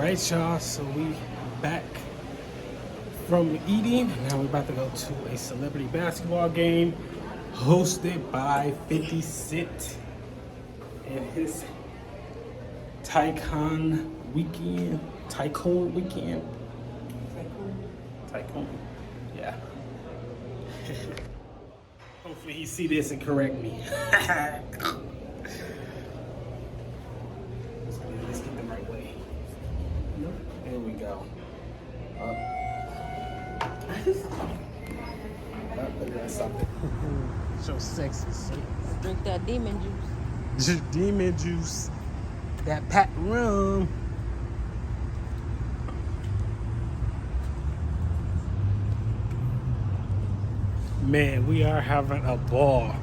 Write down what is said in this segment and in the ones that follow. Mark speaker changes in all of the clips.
Speaker 1: Alright, y'all, so we back from eating. Now we're about to go to a celebrity basketball game hosted by 50 Cent and his Tycoon Weekend. Tycoon. Yeah. Hopefully he see this and correct me. Let's get the right way. There we go. Look at that something. So sexy.
Speaker 2: Drink that demon juice.
Speaker 1: Demon juice. That Pat rum. Man, we are having a ball.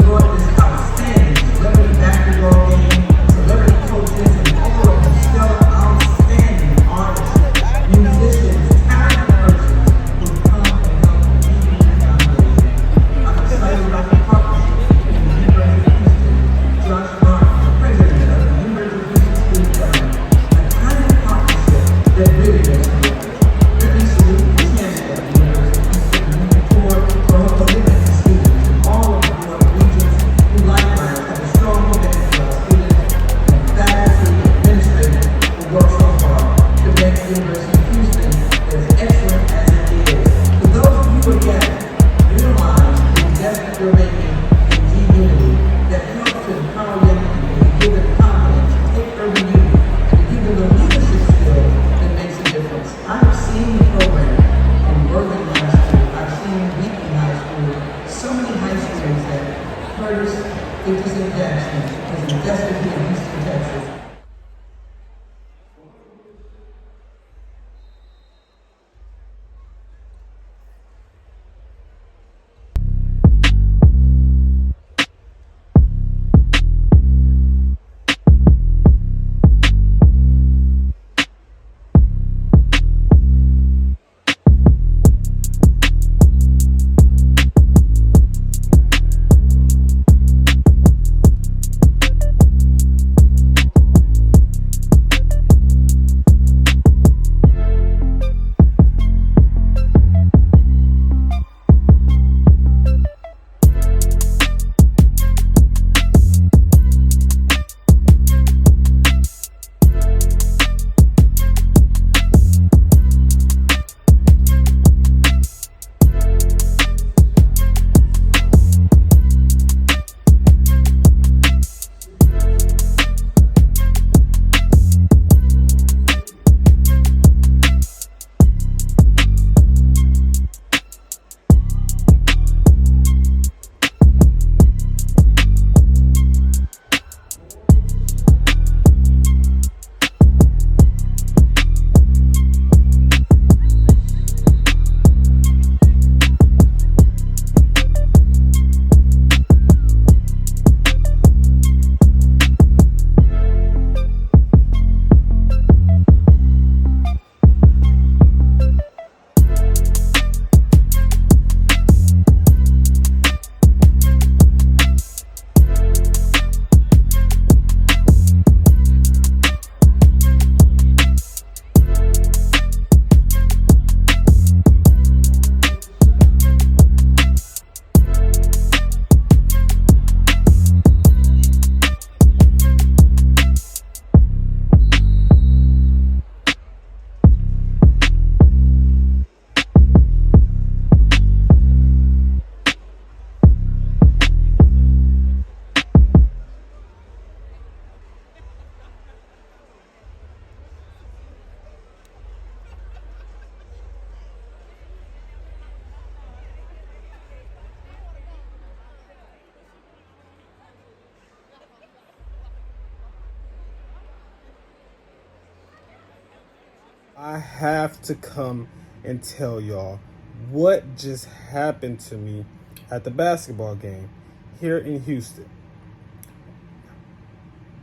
Speaker 3: brought this outstanding celebrity basketball game, celebrity coaches, and all of the stellar, outstanding artists, musicians, talented persons who come and help the GE Foundation. I'm excited about the partnership between the University of Houston, Josh Martin, the president of the University of Houston Student Government, a kind of partnership that really makes me happy. Let me salute the chancellor of the University of Houston for her commitment to students and all of the North regions who likewise have a strong commitment to our students and faculty and administrators who work so hard to make the University of Houston as excellent as it is. For those of you who are gathered, realize the investment you're making in G-Unity that helps to empower young people and give them confidence to take urban youth and to give them the leadership skills that makes a difference. I've seen the program in Berlin High School. I've seen Wheaton High School. So many high schools that Curtis, Fitches, and Jackson has invested here in Houston, Texas.
Speaker 1: I have to come and tell y'all what just happened to me at the basketball game here in Houston.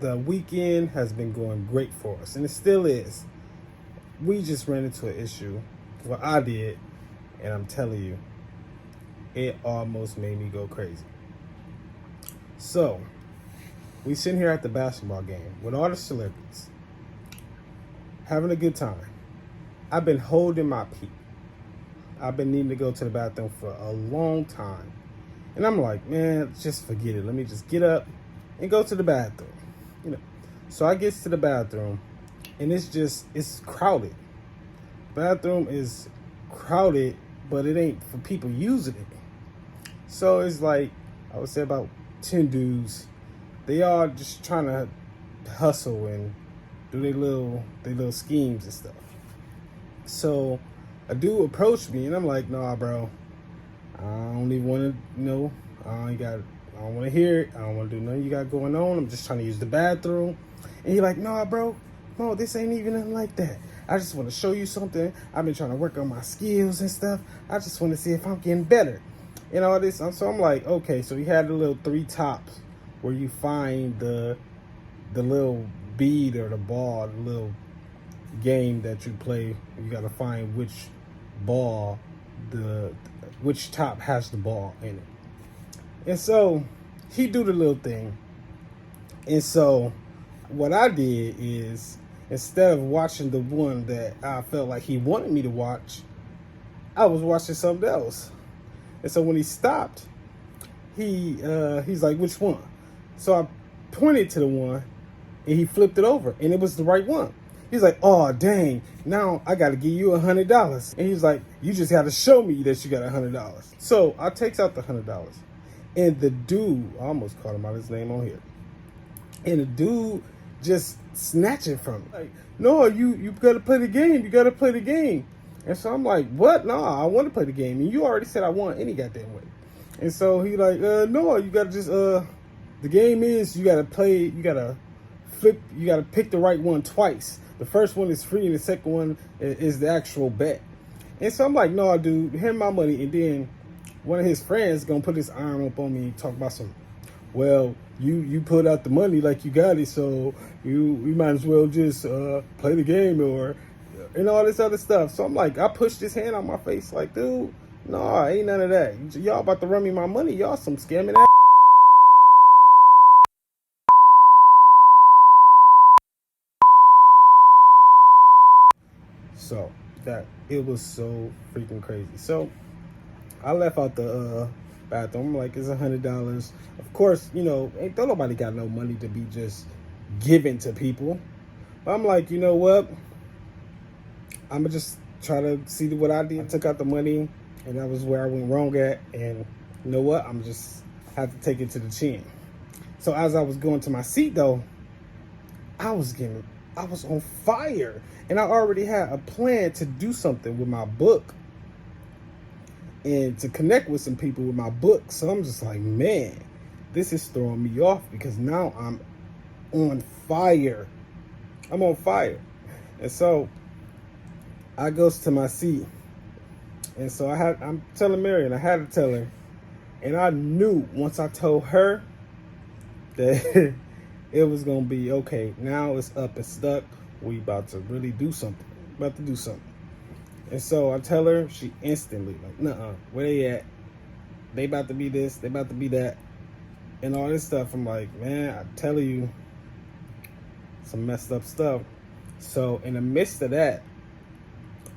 Speaker 1: The weekend has been going great for us, and it still is. We just ran into an issue. Well, I did, and I'm telling you, it almost made me go crazy. So, we sitting here at the basketball game with all the celebrities, having a good time. I've been holding my pee. I've been needing to go to the bathroom for a long time. And I'm like, man, just forget it. Let me just get up and go to the bathroom. So I get to the bathroom, and it's crowded. Bathroom is crowded, but it ain't for people using it. So it's like, I would say about 10 dudes. They all just trying to hustle and do their little schemes and stuff. So a dude approached me, and I'm like, nah, bro, I don't even want to know. I don't want to hear it. I don't want to do nothing you got going on. I'm just trying to use the bathroom. And you're like, nah, bro, no, this ain't even nothing like that. I just want to show you something. I've been trying to work on my skills and stuff. I just want to see if I'm getting better. and all this. So I'm like, okay, so he had the little 3 tops where you find the little bead or the ball, the little game that you play. You got to find which top has the ball in it. And so he do the little thing. And so what I did is, instead of watching the one that I felt like he wanted me to watch, I was watching something else. And so when he stopped, he's like, which one? So I pointed to the one, and he flipped it over, and it was the right one. He's like, oh, dang, now I got to give you $100. And he's like, you just got to show me that you got $100. So I takes out the $100. And the dude, I almost called him out his name on here. And the dude just snatched it from me. Like, no, you got to play the game. You got to play the game. And so I'm like, what? No, I want to play the game. And you already said I won any goddamn way. And so he like, no, you got to just, the game is you got to play, you got to flip, you got to pick the right one twice. The first one is free and the second one is the actual bet. And so I'm like, no, dude, hand my money. And then one of his friends gonna put his arm up on me and talk about some, well, you put out the money like you got it, so you might as well just play the game or and all this other stuff. So I'm like, I pushed his hand on my face like, dude, no, ain't none of that. Y'all about to run me my money. Y'all some scamming ass. So that it was so freaking crazy. So I left out the bathroom. I'm like, it's $100. Of course, you know, ain't nobody got no money to be just given to people. But I'm like, you know what? I'm gonna just try to see what I did. I took out the money, and that was where I went wrong at. And you know what? I'm just have to take it to the chin. So as I was going to my seat, though, I was on fire. And I already had a plan to do something with my book and to connect with some people with my book. So I'm just like, man, this is throwing me off because now I'm on fire. I'm on fire. And so I goes to my seat. And so I'm telling Marion, I had to tell her. And I knew once I told her that it was going to be, okay, now it's up and stuck. We about to really do something. And so I tell her, she instantly like, nuh-uh, where they at? They about to be this, they about to be that, and all this stuff. I'm like, man, I'm telling you, some messed up stuff. So in the midst of that,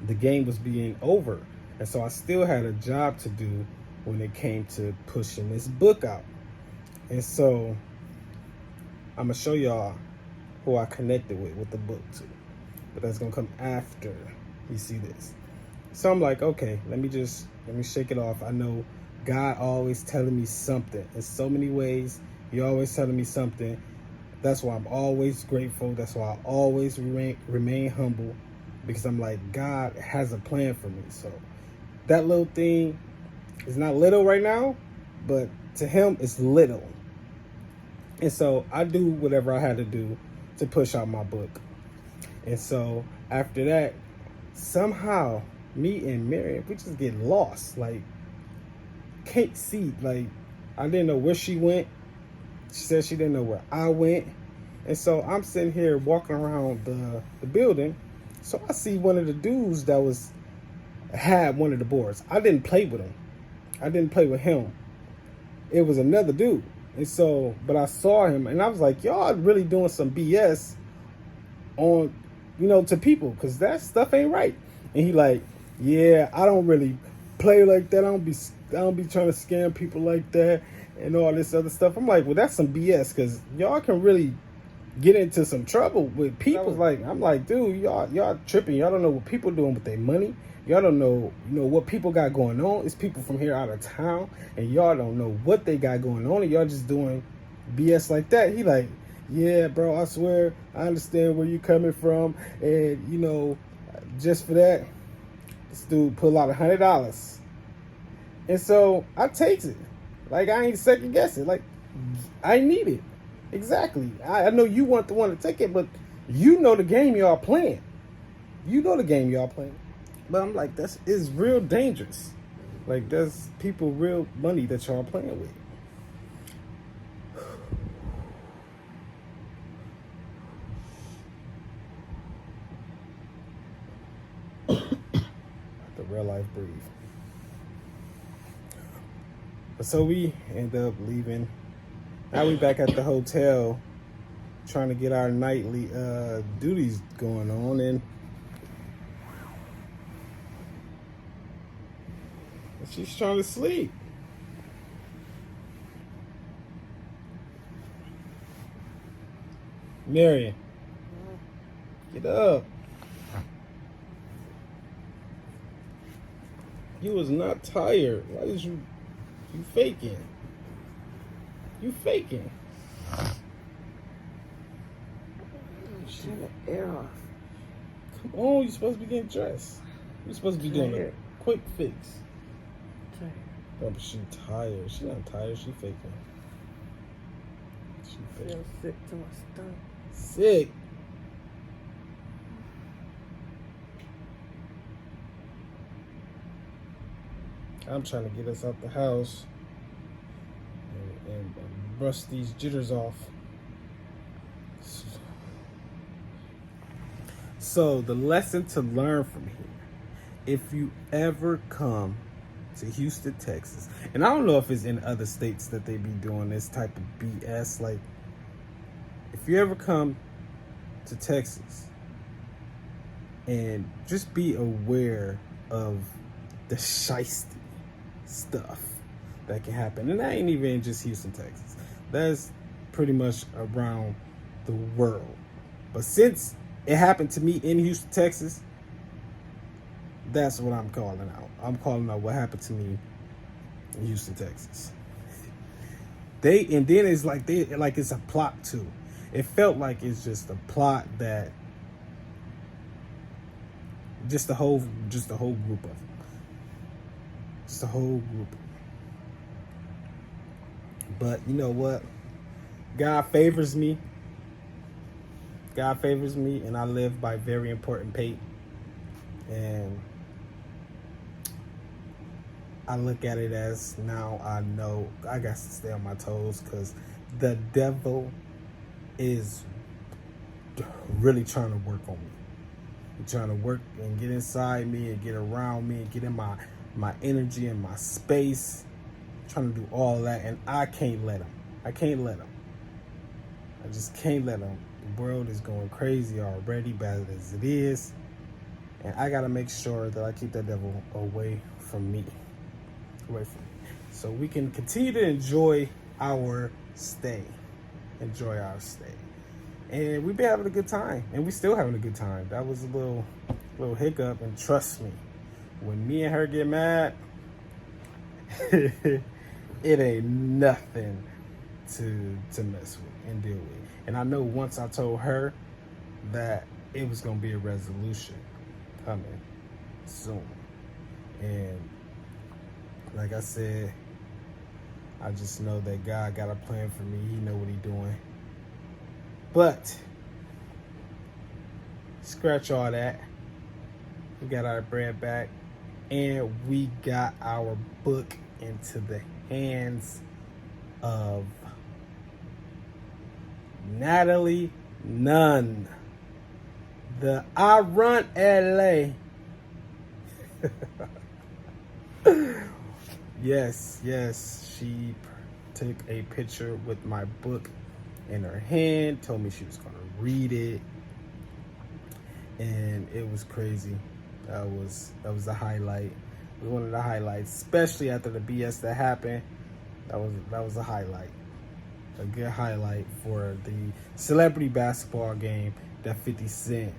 Speaker 1: the game was being over. And so I still had a job to do when it came to pushing this book out. And so I'm going to show y'all who I connected with the book to. But that's going to come after you see this. So I'm like, okay, let me shake it off. I know God always telling me something. In so many ways, He always telling me something. That's why I'm always grateful. That's why I always remain humble. Because I'm like, God has a plan for me. So that little thing is not little right now, but to Him, it's little. And so I do whatever I had to do to push out my book. And so after that, somehow me and Mary, we just get lost. Like, can't see. Like, I didn't know where she went. She said she didn't know where I went. And so I'm sitting here walking around the building. So I see one of the dudes that had one of the boards. I didn't play with him. I didn't play with him. It was another dude. And so, but I saw him and I was like, y'all really doing some BS on, to people, because that stuff ain't right. And he like, yeah, I don't really play like that. I don't be trying to scam people like that and all this other stuff. I'm like, well, that's some BS, because y'all can really get into some trouble with people. I'm like, dude, y'all tripping. Y'all don't know what people doing with their money. Y'all don't know, what people got going on. It's people from here out of town, and y'all don't know what they got going on, and y'all just doing BS like that. He like, yeah, bro, I swear, I understand where you coming from, and, just for that, this dude pulled out $100. And so I takes it. Like, I ain't second guess it. Like, I need it. Exactly. I know you want the one to take it, but you know the game y'all playing. But I'm like, this is real dangerous. Like, that's people real money that y'all playing with. The real life breathe. But so we end up leaving. Now we back at the hotel trying to get our nightly duties going on, and she's trying to sleep. Marion, get up. You was not tired. Why did you faking? You faking.
Speaker 2: Turn the air off.
Speaker 1: Come on, you supposed to be getting dressed. You're supposed to be doing a quick fix.
Speaker 2: Tired.
Speaker 1: Oh, but she tired. She not tired. She faking. She
Speaker 2: I feel
Speaker 1: faking.
Speaker 2: sick to my stomach.
Speaker 1: Sick. I'm trying to get us out the house and brush these jitters off. So the lesson to learn from here, if you ever come to Houston, Texas, and I don't know if it's in other states that they be doing this type of BS, like if you ever come to Texas, and just be aware of the shiesty stuff that can happen. And that ain't even just Houston, Texas. That's pretty much around the world. But since it happened to me in Houston, Texas, that's what I'm calling out. I'm calling out what happened to me in Houston, Texas. And then it's like it's a plot too. It felt like it's just a plot that just the whole group of them. Just a whole group. But you know what? God favors me. God favors me, and I live by very important Pate. And I look at it as now I know I got to stay on my toes because the devil is really trying to work on me. He's trying to work and get inside me and get around me and get in my energy and my space. Trying to do all that, and I can't let him. I can't let him. I just can't let him. The world is going crazy already, bad as it is. And I gotta make sure that I keep that devil away from me. Away from me. So we can continue to enjoy our stay. Enjoy our stay. And we've been having a good time. And we still having a good time. That was a little hiccup, and trust me, when me and her get mad, it ain't nothing to mess with and deal with. And I know once I told her that it was gonna be a resolution coming soon. And like I said, I just know that God got a plan for me. He know what he doing. But scratch all that. We got our bread back, and we got our book into the hands of Natalie Nunn. The I Run LA. Yes, she took a picture with my book in her hand, told me she was going to read it, and it was crazy. That was the highlight. It was one of the highlights, especially after the BS that happened. That was a highlight, a good highlight for the celebrity basketball game that 50 Cent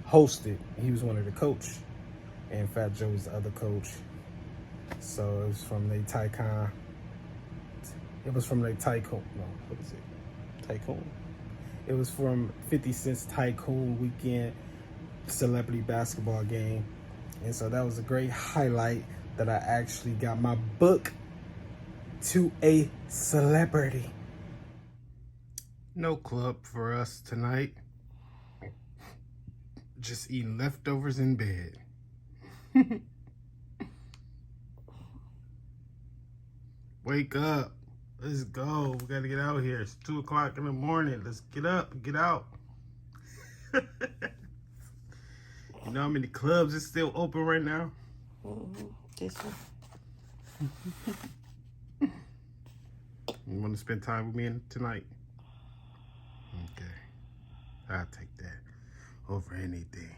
Speaker 1: hosted. He was one of the coach, and Fat Joe was the other coach. So it was from the Tycoon. It was from the Tycoon. No, what is it? Tycoon. It was from 50 Cent's Tycoon weekend celebrity basketball game. And so that was a great highlight that I actually got my book to a celebrity. No club for us tonight. Just eating leftovers in bed. Wake up. Let's go. We gotta get out here. It's 2 o'clock in the morning. Let's get up and get out. You know how many clubs is still open right now?
Speaker 2: This one.
Speaker 1: You want to spend time with me tonight? Okay. I'll take that over anything.